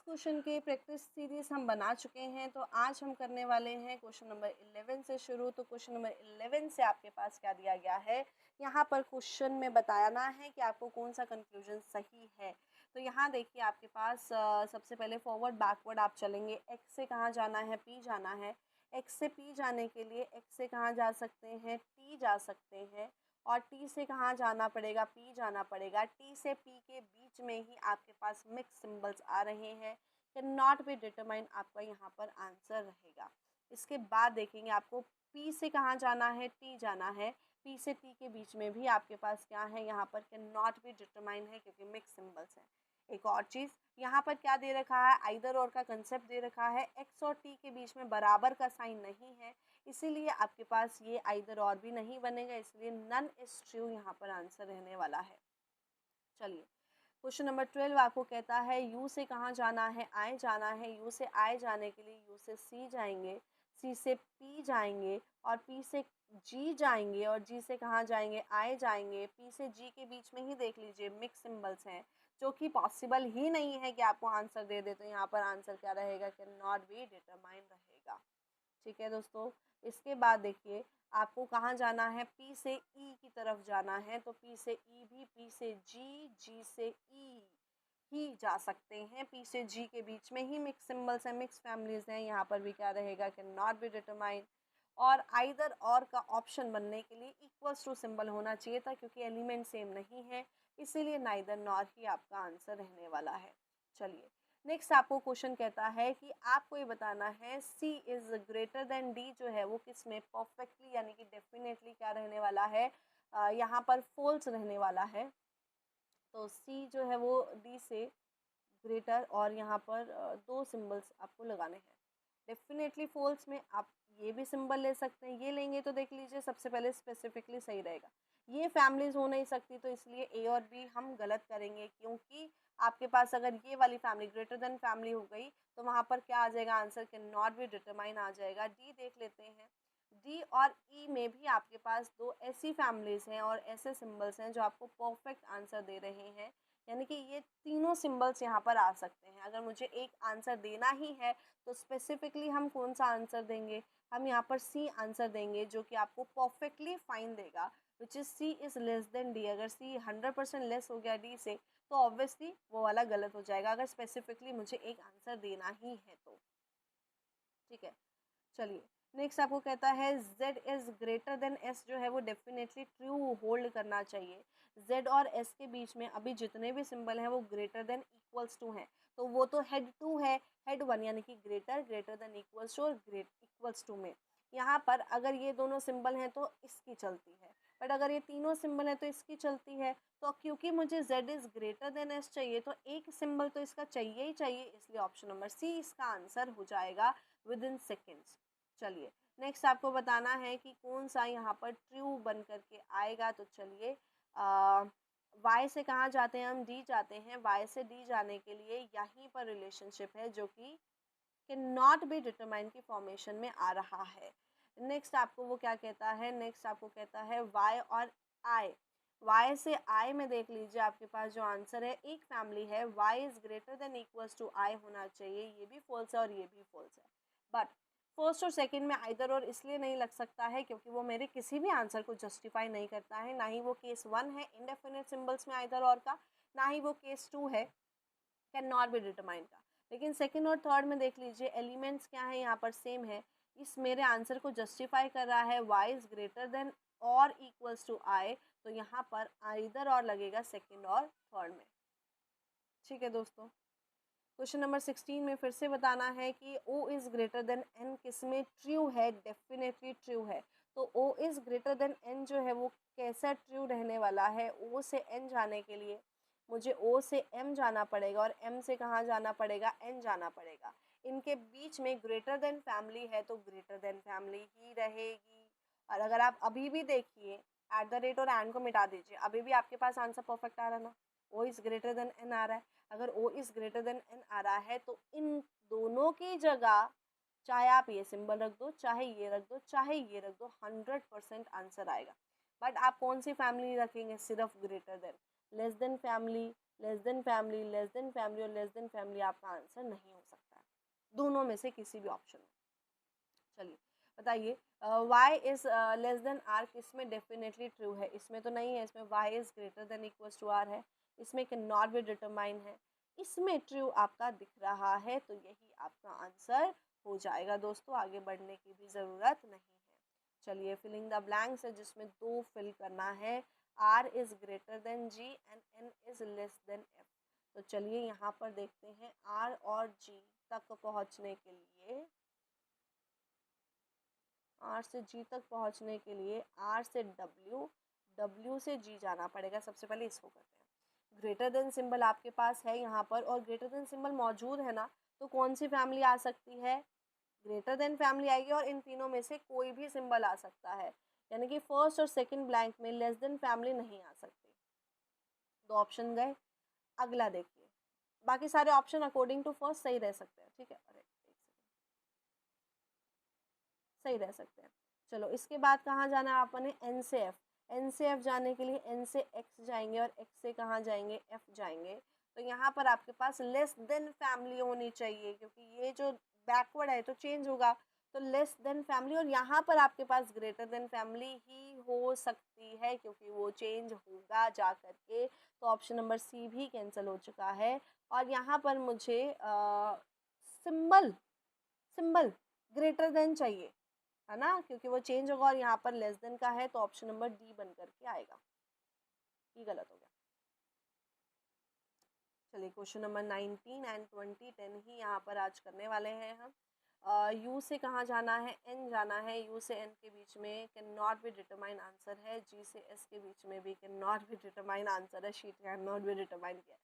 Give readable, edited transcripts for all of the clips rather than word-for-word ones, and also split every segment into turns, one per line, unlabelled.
Question के practice series हम बना चुके हैं, तो आज हम करने वाले हैं क्वेश्चन नंबर 11 से शुरू। तो क्वेश्चन नंबर 11 से आपके पास क्या दिया गया है, यहाँ पर क्वेश्चन में बताना है कि आपको कौन सा कंक्लूजन सही है। तो यहाँ देखिए आपके पास सबसे पहले फॉरवर्ड बैकवर्ड आप चलेंगे। एक्स से कहाँ जाना है, पी जाना है। एक्स से पी जाने के लिए एक्स से कहाँ जा सकते हैं, टी जा सकते हैं। और टी से कहाँ जाना पड़ेगा, पी जाना पड़ेगा। टी से पी के बीच में ही आपके पास मिक्स सिंबल्स आ रहे हैं। कैन नॉट बी डिटरमाइन आपका यहाँ पर आंसर रहेगा। इसके बाद देखेंगे आपको पी से कहाँ जाना है, टी जाना है। पी से टी के बीच में भी आपके पास क्या है, यहाँ पर कैन नॉट बी डिटरमाइन है क्योंकि मिक्स सिंबल्स हैं। एक और चीज़ यहाँ पर क्या दे रखा है, आइदर और का कंसेप्ट दे रखा है। एक्स और टी के बीच में बराबर का साइन नहीं है, इसीलिए आपके पास ये आइदर और भी नहीं बनेगा, इसलिए नन इज ट्रू यहाँ पर आंसर रहने वाला है। चलिए क्वेश्चन नंबर 12 आपको कहता है यू से कहाँ जाना है, आई जाना है। यू से आई जाने के लिए यू से सी जाएंगे, सी से पी जाएंगे और पी से जी जाएंगे और जी से कहाँ जाएंगे, आई जाएंगे। पी से जी के बीच में ही देख लीजिए मिक्स सिंबल्स हैं, जो कि पॉसिबल ही नहीं है कि आपको आंसर दे दे। तो यहाँ पर आंसर क्या रहेगा, कैन नॉट बी डिटरमाइन रहेगा। ठीक है दोस्तों, इसके बाद देखिए आपको कहाँ जाना है, पी से ई की तरफ जाना है। तो पी से ई भी, पी से जी, जी से ई ही जा सकते हैं। पी से जी के बीच में ही मिक्स सिंबल्स हैं, मिक्स फैमिलीज हैं। यहाँ पर भी क्या रहेगा, कैन नॉट बी डिटरमाइन। और आइदर और का ऑप्शन बनने के लिए इक्वल्स टू सिंबल होना चाहिए था, क्योंकि एलिमेंट सेम नहीं है, इसीलिए नाइदर नॉर ही आपका आंसर रहने वाला है। चलिए नेक्स्ट आपको क्वेश्चन कहता है कि आपको ये बताना है सी इज ग्रेटर देन डी जो है वो किस में परफेक्टली यानी कि डेफिनेटली क्या रहने वाला है, यहाँ पर फॉल्स रहने वाला है। तो सी जो है वो डी से ग्रेटर और यहाँ पर दो सिंबल्स आपको लगाने हैं। डेफिनेटली फॉल्स में आप ये भी सिंबल ले सकते हैं, ये लेंगे तो देख लीजिए सबसे पहले स्पेसिफिकली सही रहेगा। ये फैमिलीज हो नहीं सकती, तो इसलिए ए और बी हम गलत करेंगे, क्योंकि आपके पास अगर ये वाली फैमिली ग्रेटर देन फैमिली हो गई तो वहाँ पर क्या आ जाएगा, answer can not be determine आ जाएगा। डी देख लेते हैं। डी और ई में भी आपके पास दो ऐसी फैमिलीज हैं और ऐसे सिंबल्स हैं जो आपको परफेक्ट आंसर दे रहे हैं, यानी कि ये तीनों सिंबल्स यहाँ पर आ सकते हैं। अगर मुझे एक आंसर देना ही है तो स्पेसिफिकली हम कौन सा आंसर देंगे, हम यहाँ पर सी आंसर देंगे, जो कि आपको परफेक्टली फाइन देगा, which is C is less than D. अगर सी 100% लेस हो गया डी से तो ऑब्वियसली वो वाला गलत हो जाएगा, अगर स्पेसिफिकली मुझे एक आंसर देना ही है तो। ठीक है, चलिए नेक्स्ट आपको कहता है z is greater then s जो है वो डेफिनेटली ट्रू होल्ड करना चाहिए। z और s के बीच में अभी जितने भी सिंबल हैं वो ग्रेटर देन इक्वल्स टू हैं, तो वो तो हेड टू है, हेड वन यानी कि greater, greater than equals to और ग्रेट इक्वल्स टू में। यहाँ पर अगर ये दोनों सिंबल हैं तो इसकी चलती है, बट अगर ये तीनों सिंबल हैं तो इसकी चलती है। तो क्योंकि मुझे z is greater then s चाहिए तो एक सिंबल तो इसका चाहिए ही चाहिए, इसलिए ऑप्शन नंबर सी इसका आंसर हो जाएगा विद इन सेकेंड्स। चलिए नेक्स्ट आपको बताना है कि कौन सा यहाँ पर ट्रू बन करके आएगा। तो चलिए y से कहाँ जाते हैं, हम d जाते हैं। y से d जाने के लिए यहीं पर रिलेशनशिप है जो कि कैन नॉट बी डिटरमाइन की फॉर्मेशन में आ रहा है। नेक्स्ट आपको वो क्या कहता है, नेक्स्ट आपको कहता है y और i। y से i में देख लीजिए आपके पास जो आंसर है एक फैमिली है, y is greater than equals to i होना चाहिए, ये भी फॉल्स है और ये भी फॉल्स है। बट फर्स्ट और सेकंड में आइदर और इसलिए नहीं लग सकता है क्योंकि वो मेरे किसी भी आंसर को जस्टिफाई नहीं करता है, ना ही वो केस 1 है इनडेफिनेट सिंबल्स में आइदर और का, ना ही वो केस 2 है कैन नॉट बी डिटरमाइन का। लेकिन सेकंड और थर्ड में देख लीजिए एलिमेंट्स क्या है, यहाँ पर सेम है, इस मेरे आंसर को जस्टिफाई कर रहा है y इज़ ग्रेटर देन और इक्वल्स टू i, तो यहाँ पर आइदर और लगेगा सेकंड और थर्ड में। ठीक है दोस्तों, क्वेश्चन नंबर 16 में फिर से बताना है कि o is greater then n किस में ट्रू है, डेफिनेटली ट्रू है। तो o is greater then n जो है वो कैसा ट्रू रहने वाला है, o से n जाने के लिए मुझे o से m जाना पड़ेगा और m से कहाँ जाना पड़ेगा, n जाना पड़ेगा। इनके बीच में ग्रेटर देन फैमिली है तो ग्रेटर देन फैमिली ही रहेगी। और अगर आप अभी भी देखिए एट द रेट और एंड को मिटा दीजिए, अभी भी आपके पास आंसर परफेक्ट आ रहा ना, o is greater then n आ रहा है। अगर o is greater then n आ रहा है तो इन दोनों की जगह चाहे आप ये सिंबल रख दो, चाहे ये रख दो, चाहे ये रख दो, 100% आंसर आएगा। बट आप कौन सी फैमिली रखेंगे, सिर्फ greater than. Less than family less than family और लेस देन फैमिली आपका आंसर नहीं हो सकता है, दोनों में से किसी भी ऑप्शन में। चलिए बताइए, y is less than r किसमें डेफिनेटली ट्रू है? इसमें तो नहीं है, इसमें y is greater than equals to r है, इसमें कैन नॉट बी डिटरमाइन है, इसमें ट्रू आपका दिख रहा है, तो यही आपका आंसर हो जाएगा दोस्तों, आगे बढ़ने की भी ज़रूरत नहीं है। चलिए फिलिंग द ब्लैंक्स है जिसमें 2 फिल करना है। r is greater then g and n is less then f। तो चलिए यहाँ पर देखते हैं r और g तक पहुँचने के लिए, R से G तक पहुंचने के लिए R से W, W से G जाना पड़ेगा। सबसे पहले इसको करते हैं। ग्रेटर देन सिंबल आपके पास है यहाँ पर, और ग्रेटर देन सिंबल मौजूद है ना, तो कौन सी फैमिली आ सकती है? ग्रेटर देन फैमिली आएगी, और इन तीनों में से कोई भी सिंबल आ सकता है, यानी कि फर्स्ट और सेकंड ब्लैंक में लेस देन फैमिली नहीं आ सकती। 2 ऑप्शन गए। अगला देखिए, बाकी सारे ऑप्शन अकॉर्डिंग टू फर्स्ट सही रह सकते हैं, ठीक है, अरे सही रह सकते हैं। चलो इसके बाद कहाँ जाना है आपने? एन से एफ। एन से एफ जाने के लिए एन से एक्स जाएंगे, और एक्स से कहाँ जाएंगे? एफ जाएंगे। तो यहाँ पर आपके पास लेस देन फैमिली होनी चाहिए, क्योंकि ये जो बैकवर्ड है तो चेंज होगा, तो लेस देन फैमिली, और यहाँ पर आपके पास ग्रेटर देन फैमिली ही हो सकती है, क्योंकि वो चेंज होगा जा करके। तो ऑप्शन नंबर सी भी कैंसिल हो चुका है, और यहाँ पर मुझे सिंबल सिंबल ग्रेटर देन चाहिए, है ना, क्योंकि वो चेंज होगा, और यहाँ पर लेस देन का है, तो ऑप्शन नंबर डी बन करके आएगा। ये गलत हो गया। चलिए क्वेश्चन नंबर 19 एंड 20 10 ही यहाँ पर आज करने वाले हैं हम। यू से कहाँ जाना है? एन जाना है। यू से एन के बीच में can not be determine answer है। जी से एस के बीच में भी can not be determine answer है। Sheet can not be determine किया।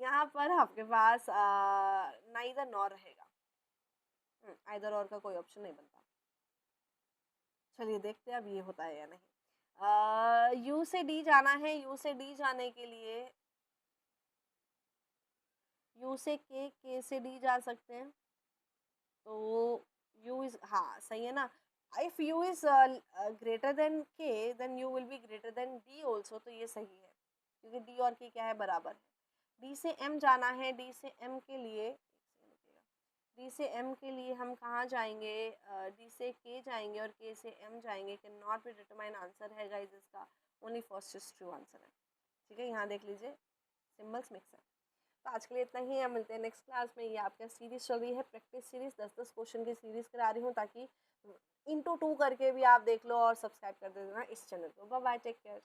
यहाँ पर आपके पास नाइदर नॉर रहेगा, आइदर और का कोई ऑप्शन नहीं बनता। चलिए देखते हैं अब ये होता है या नहीं। यू से डी जाना है। यू से डी जाने के लिए यू से के से डी जा सकते हैं, तो यू इज, हाँ सही है ना। If u is greater than k then u will be greater than d also, तो ये सही है, क्योंकि डी और के क्या है? बराबर है। डी से एम जाना है। डी से एम के लिए डी से एम के लिए हम कहाँ जाएंगे? डी से के जाएंगे, और के से एम जाएंगे। Can not be determine answer है गाइस इसका, only first is true answer है, ठीक है। यहाँ देख लीजिए सिंबल्स मिक्स है। तो आज के लिए इतना ही है, मिलते हैं नेक्स्ट क्लास में। ये आपका सीरीज चल रही है, प्रैक्टिस सीरीज, 10-10 क्वेश्चन की सीरीज करा रही हूँ, ताकि इंटू 2 करके भी आप देख लो, और सब्सक्राइब कर देना इस चैनल को। Bye bye, take care.